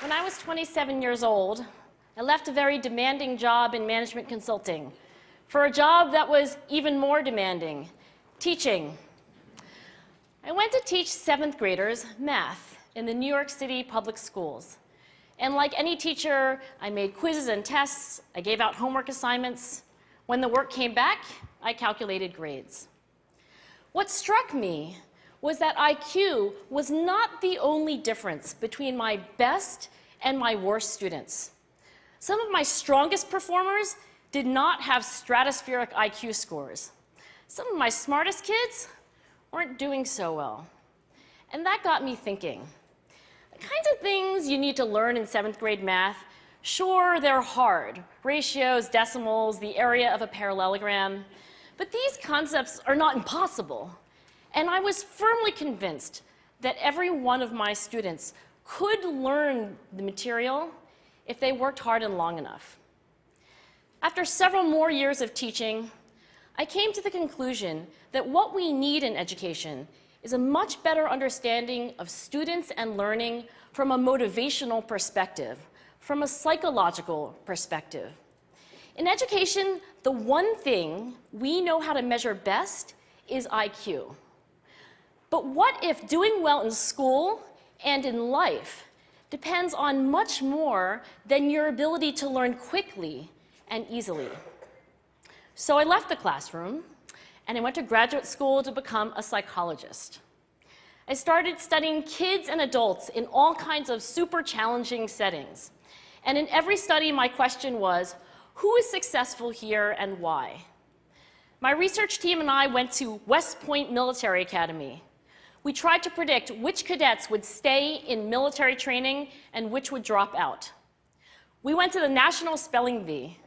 When I was 27 years old, I left a very demanding job in management consulting for a job that was even more demanding, teaching. I went to teach 7th graders math in the New York City public schools. And like any teacher, I made quizzes and tests, I gave out homework assignments. When the work came back, I calculated grades. What struck me was that IQ was not the only difference between my best and my worst students. Some of my strongest performers did not have stratospheric IQ scores. Some of my smartest kids weren't doing so well. And that got me thinking. The kinds of things you need to learn in 7th grade math, sure, they're hard. Ratios, decimals, the area of a parallelogram. But these concepts are not impossible. And I was firmly convinced that every one of my students could learn the material if they worked hard and long enough. After several more years of teaching, I came to the conclusion that what we need in education is a much better understanding of students and learning from a motivational perspective, from a psychological perspective. In education, the one thing we know how to measure best is IQ. But what if doing well in school and in life depends on much more than your ability to learn quickly and easily? So I left the classroom and I went to graduate school to become a psychologist. I started studying kids and adults in all kinds of super challenging settings. And in every study, my question was, who is successful here and why? My research team and I went to West Point Military Academy. We tried to predict which cadets would stay in military training and which would drop out. We went to the National Spelling Bee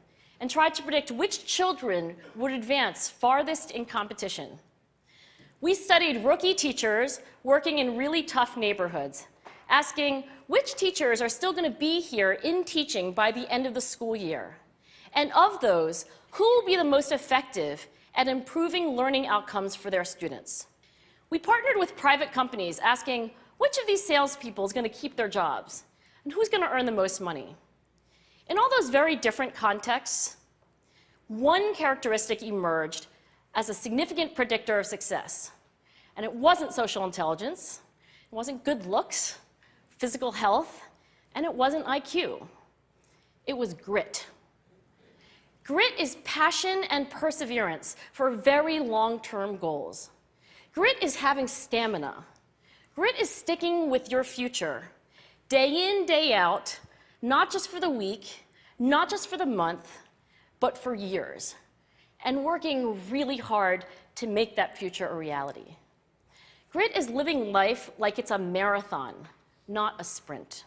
and tried to predict which children would advance farthest in competition. We studied rookie teachers working in really tough neighborhoods, asking which teachers are still going to be here in teaching by the end of the school year. And of those, who will be the most effective at improving learning outcomes for their students? We partnered with private companies asking which of these salespeople is going to keep their jobs and who's going to earn the most money. In all those very different contexts, one characteristic emerged as a significant predictor of success. And it wasn't social intelligence, it wasn't good looks, physical health, and it wasn't IQ. It was grit. Grit is passion and perseverance for very long-term goals. Grit is having stamina. Grit is sticking with your future, day in, day out, not just for the week, not just for the month, but for years, and working really hard to make that future a reality. Grit is living life like it's a marathon, not a sprint.